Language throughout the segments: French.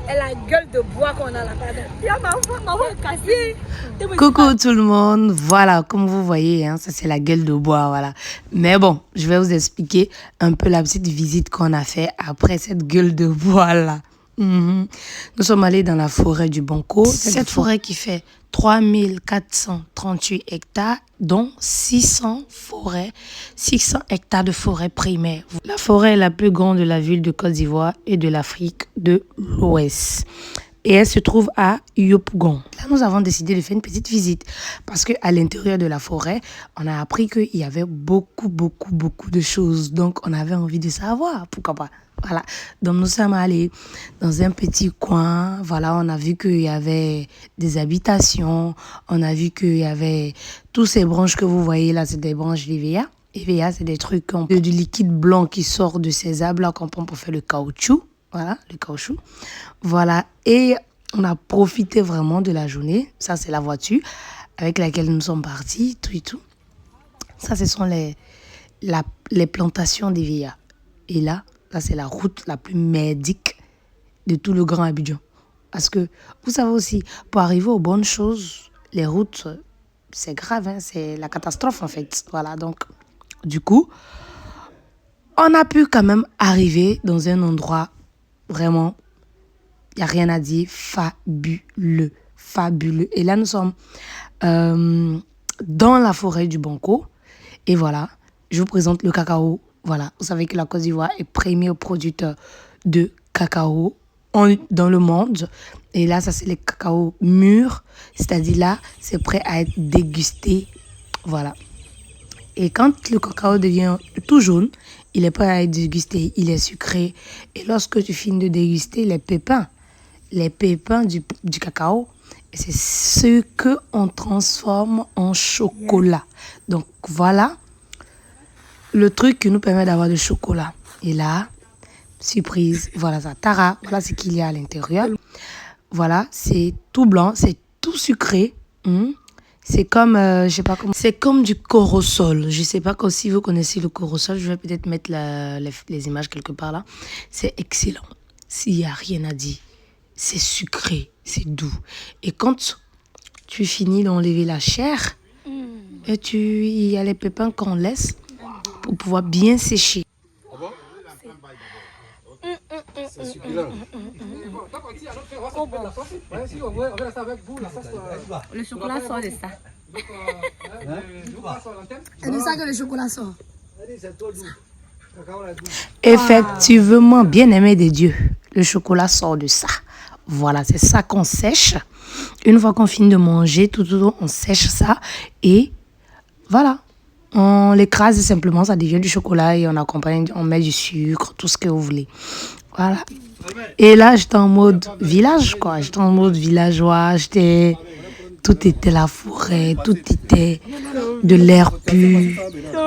Et la gueule de bois qu'on a là-bas. Coucou tout le monde, voilà, comme vous voyez, hein, ça c'est la gueule de bois, voilà. Mais bon, je vais vous expliquer un peu la petite visite qu'on a fait après cette gueule de bois là. Nous sommes allés dans la forêt du Banco, cette forêt qui fait 3438 hectares, dont 600 hectares de forêt primaire. La forêt est la plus grande de la ville de Côte d'Ivoire et de l'Afrique de l'Ouest. Et elle se trouve à Yopougon. Là, nous avons décidé de faire une petite visite parce qu'à l'intérieur de la forêt, on a appris qu'il y avait beaucoup de choses. Donc, on avait envie de savoir, pourquoi pas. Voilà, donc nous sommes allés dans un petit coin. Voilà, on a vu qu'il y avait des habitations. On a vu qu'il y avait tous ces branches que vous voyez là, c'est des branches d'EVA. EVA, c'est des trucs, du liquide blanc qui sort de ces arbres-là qu'on prend pour faire le caoutchouc. Voilà, le caoutchouc. Voilà, et on a profité vraiment de la journée. Ça, c'est la voiture avec laquelle nous sommes partis, tout et tout. Ça, ce sont les plantations d'EVA. Et là, ça, c'est la route la plus merdique de tout le Grand Abidjan. Parce que, vous savez aussi, pour arriver aux bonnes choses, les routes, c'est grave, hein, c'est la catastrophe en fait. Voilà, donc, du coup, on a pu quand même arriver dans un endroit vraiment, il n'y a rien à dire, fabuleux. Et là, nous sommes dans la forêt du Banco. Et voilà, je vous présente le cacao. Voilà, vous savez que la Côte d'Ivoire est premier producteur de cacao dans le monde. Et là, ça, c'est les cacao mûrs. C'est-à-dire là, c'est prêt à être dégusté. Voilà. Et quand le cacao devient tout jaune, il est prêt à être dégusté. Il est sucré. Et lorsque tu finis de déguster les pépins du cacao, c'est ce qu'on transforme en chocolat. Donc, voilà le truc qui nous permet d'avoir du chocolat. Et là, surprise, voilà ça. Tara, voilà ce qu'il y a à l'intérieur. Voilà, c'est tout blanc, c'est tout sucré. C'est comme, je sais pas comment. C'est comme du corosol. Je sais pas si vous connaissez le corosol. Je vais peut-être mettre les images quelque part là. C'est excellent. S'il y a rien à dire, c'est sucré, c'est doux. Et quand tu finis d'enlever la chair, et il y a les pépins qu'on laisse pour pouvoir bien sécher. C'est succulent. Le chocolat sort de ça. C'est de ça que le chocolat sort. Effectivement, bien aimé des dieux, le chocolat sort de ça. Voilà, c'est ça qu'on sèche. Une fois qu'on finit de manger, tout on sèche ça et voilà. On l'écrase simplement, ça devient du chocolat et on accompagne, on met du sucre, tout ce que vous voulez. Voilà. Et là, j'étais en mode village, quoi. J'étais en mode villageois. Tout était la forêt, tout était de l'air pur.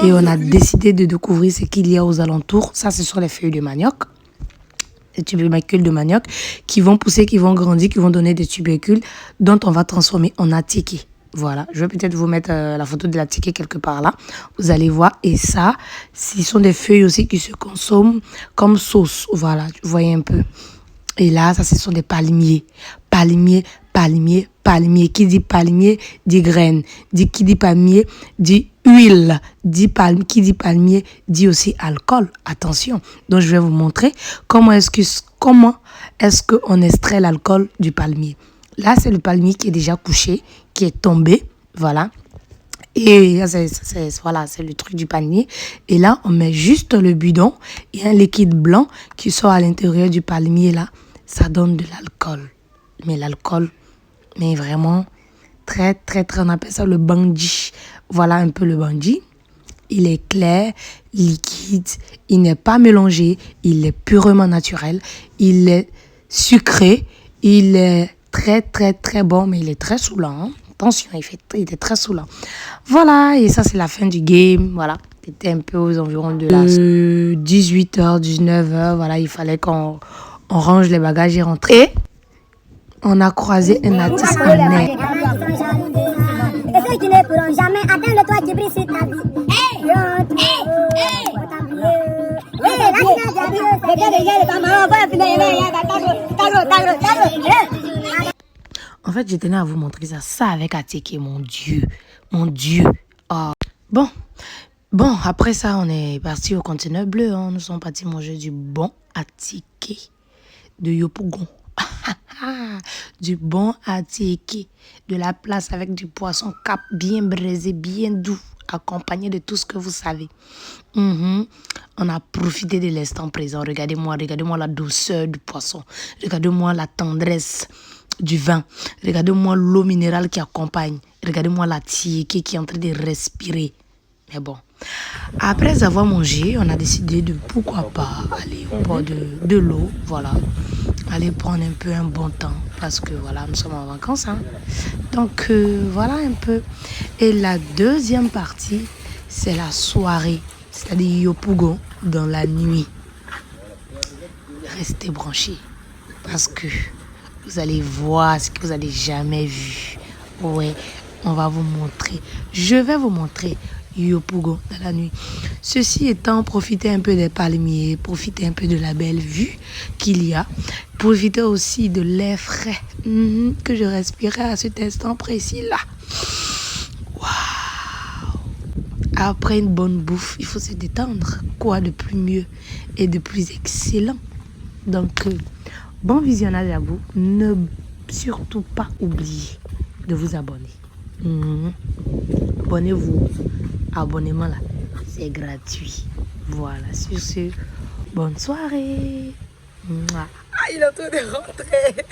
Et on a décidé de découvrir ce qu'il y a aux alentours. Ça, ce sont les feuilles de manioc. Les tubercules de manioc qui vont pousser, qui vont grandir, qui vont donner des tubercules dont on va transformer en attiqué. Voilà, je vais peut-être vous mettre la photo de la ticket quelque part là. Vous allez voir. Et ça, ce sont des feuilles aussi qui se consomment comme sauce. Voilà, vous voyez un peu. Et là, ça, ce sont des palmiers. Palmier. Qui dit palmier, dit graines. Qui dit palmier, dit huile. Qui dit palmier, dit aussi alcool. Attention. Donc, je vais vous montrer comment est-ce qu'on extrait l'alcool du palmier. Là, c'est le palmier qui est déjà couché, qui est tombé, voilà. Et voilà, c'est le truc du palmier. Et là, on met juste le bidon et un liquide blanc qui sort à l'intérieur du palmier, là. Ça donne de l'alcool. Mais l'alcool, mais vraiment, très, on appelle ça le bandi. Voilà un peu le bandi. Il est clair, liquide, il n'est pas mélangé, il est purement naturel, il est sucré, il est très bon, mais il est très saoulant. Hein? Attention, il était très saoulant. Voilà, et ça, c'est la fin du game. Voilà, c'était un peu aux environs de 18h, 19h. Voilà, il fallait qu'on range les bagages et rentrer. Et on a croisé un artiste en air. Et ceux qui ne pourront jamais atteindre le toit qui brille sur ta vie. Oui, là, En fait, je tenais à vous montrer ça. Ça avec Attiéké, mon Dieu. Mon Dieu. Oh. Bon, après ça, on est parti au conteneur bleu. Hein. Nous sommes partis manger du bon Attiéké de Yopougon. Du bon Attiéké de la place avec du poisson cap bien braisé, bien doux, accompagné de tout ce que vous savez. On a profité de l'instant présent. Regardez-moi la douceur du poisson. Regardez-moi la tendresse du vin. Regardez-moi l'eau minérale qui accompagne. Regardez-moi la Attiéké qui est en train de respirer. Mais bon, après avoir mangé, on a décidé de pourquoi pas aller au bord de l'eau, voilà, aller prendre un peu un bon temps parce que voilà, nous sommes en vacances, hein. Donc voilà un peu. Et la deuxième partie, c'est la soirée, c'est-à-dire Yopougon dans la nuit. Restez branchés parce que vous allez voir ce que vous n'avez jamais vu. Ouais, on va vous montrer. Je vais vous montrer Yopougon dans la nuit. Ceci étant, profitez un peu des palmiers, profitez un peu de la belle vue qu'il y a, profitez aussi de l'air frais que je respirais à cet instant précis là. Waouh! Après une bonne bouffe, il faut se détendre. Quoi de plus mieux et de plus excellent? Donc, bon visionnage à vous. Ne surtout pas oublier de vous abonner. Abonnez-vous. Abonnement là, c'est gratuit. Voilà, sur ce, bonne soirée. Mouah. Ah, il est en train de rentrer.